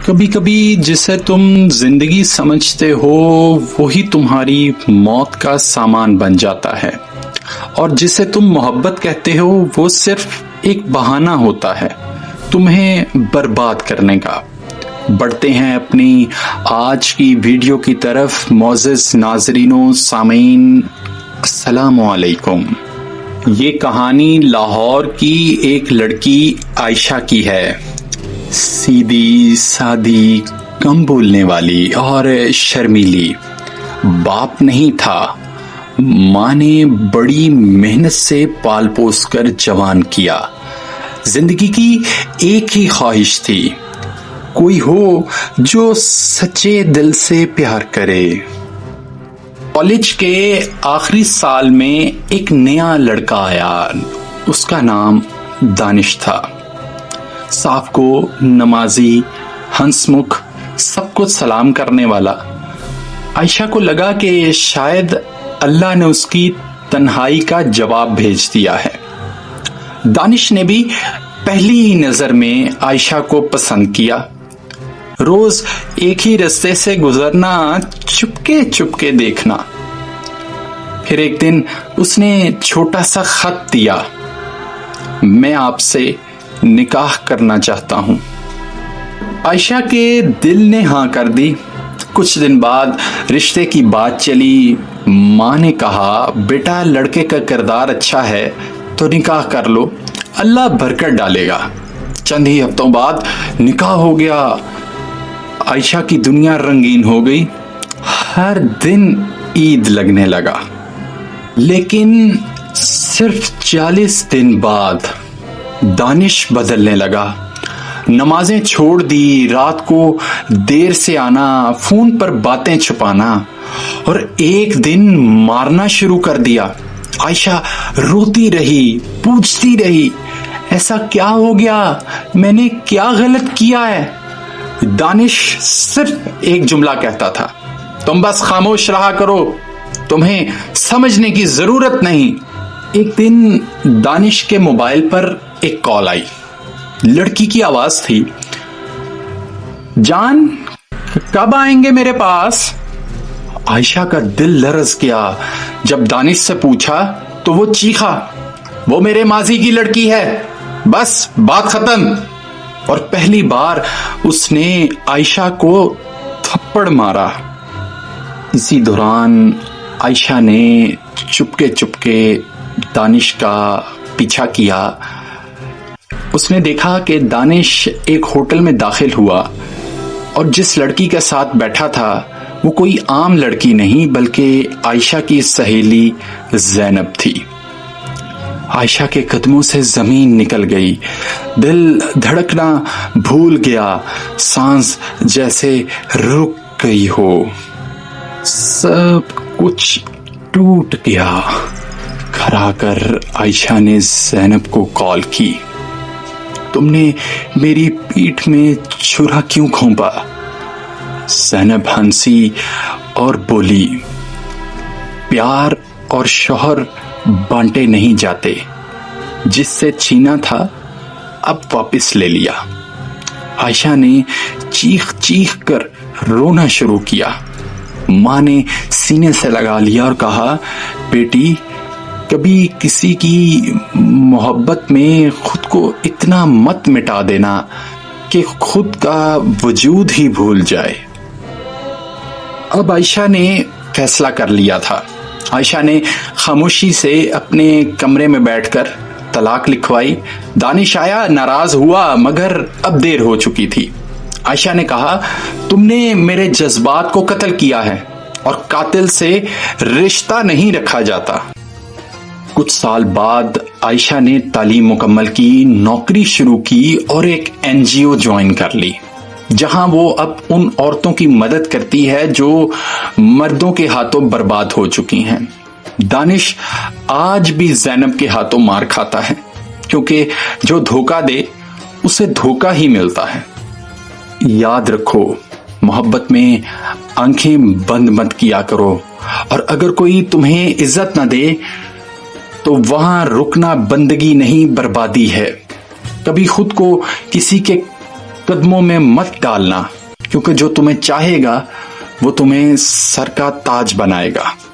कभी कभी जिसे तुम जिंदगी समझते हो वही तुम्हारी मौत का सामान बन जाता है, और जिसे तुम मोहब्बत कहते हो वो सिर्फ एक बहाना होता है तुम्हें बर्बाद करने का। बढ़ते हैं अपनी आज की वीडियो की तरफ। मोअज़्ज़िज़ नाज़रीनों, सामीन, अस्सलामु अलैकुम। ये कहानी लाहौर की एक लड़की आयशा की है। सीधी सादी, कम बोलने वाली और शर्मीली। बाप नहीं था, माँ ने बड़ी मेहनत से पाल पोस कर जवान किया। जिंदगी की एक ही ख्वाहिश थी, कोई हो जो सच्चे दिल से प्यार करे। कॉलेज के आखिरी साल में एक नया लड़का आया। उसका नाम दानिश था। साफ को, नमाजी, हंसमुख, सब कुछ सलाम करने वाला। आयशा को लगा कि शायद अल्लाह ने उसकी तन्हाई का जवाब भेज दिया है। दानिश ने भी पहली ही नजर में आयशा को पसंद किया। रोज एक ही रास्ते से गुजरना, चुपके चुपके देखना। फिर एक दिन उसने छोटा सा खत दिया, मैं आपसे निकाह करना चाहता हूं। आयशा के दिल ने हाँ कर दी। कुछ दिन बाद रिश्ते की बात चली। माँ ने कहा, बेटा लड़के का किरदार अच्छा है तो निकाह कर लो, अल्लाह बरकत डालेगा। चंद ही हफ्तों बाद निकाह हो गया। आयशा की दुनिया रंगीन हो गई। हर दिन ईद लगने लगा। लेकिन सिर्फ 40 दिन बाद दानिश बदलने लगा। नमाजें छोड़ दी, रात को देर से आना, फोन पर बातें छुपाना, और एक दिन मारना शुरू कर दिया। आयशा रोती रही, पूछती रही, ऐसा क्या हो गया, मैंने क्या गलत किया है। दानिश सिर्फ एक जुमला कहता था, तुम बस खामोश रहा करो, तुम्हें समझने की जरूरत नहीं। एक दिन दानिश के मोबाइल पर एक कॉल आई। लड़की की आवाज थी, जान कब आएंगे मेरे पास। आयशा का दिल लरज गया। जब दानिश से पूछा तो वो चीखा, वो मेरे माजी की लड़की है, बस बात खत्म। और पहली बार उसने आयशा को थप्पड़ मारा। इसी दौरान आयशा ने चुपके चुपके दानिश का पीछा किया। उसने देखा कि दानिश एक होटल में दाखिल हुआ और जिस लड़की के साथ बैठा था वो कोई आम लड़की नहीं बल्कि आयशा की सहेली ज़ैनब थी। आयशा के कदमों से जमीन निकल गई। दिल धड़कना भूल गया, सांस जैसे रुक गई हो। सब कुछ टूट गया। घर आकर आयशा ने ज़ैनब को कॉल की, तुमने मेरी पीठ में छुरा क्यों घोंपा। ज़ैनब हंसी और बोली, प्यार और शौहर बांटे नहीं जाते, जिससे छीना था अब वापस ले लिया। आयशा ने चीख चीख कर रोना शुरू किया। माँ ने सीने से लगा लिया और कहा, बेटी कभी किसी की मोहब्बत में खुद को इतना मत मिटा देना कि खुद का वजूद ही भूल जाए। अब आयशा ने फैसला कर लिया था। आयशा ने खामोशी से अपने कमरे में बैठकर तलाक लिखवाई। दानिश आया, नाराज हुआ, मगर अब देर हो चुकी थी। आयशा ने कहा, तुमने मेरे जज्बात को कत्ल किया है और कातिल से रिश्ता नहीं रखा जाता। कुछ साल बाद आयशा ने तालीम मुकम्मल की, नौकरी शुरू की और एक NGO ज्वाइन कर ली, जहां वो अब उन औरतों की मदद करती है जो मर्दों के हाथों बर्बाद हो चुकी हैं। दानिश आज भी ज़ैनब के हाथों मार खाता है, क्योंकि जो धोखा दे उसे धोखा ही मिलता है। याद रखो, मोहब्बत में आंखें बंद मत किया करो, और अगर कोई तुम्हें इज्जत न दे तो वहां रुकना बंदगी नहीं बर्बादी है। कभी खुद को किसी के قدموں میں مت ڈالنا، کیونکہ جو تمہیں چاہے گا وہ تمہیں سر کا تاج بنائے گا۔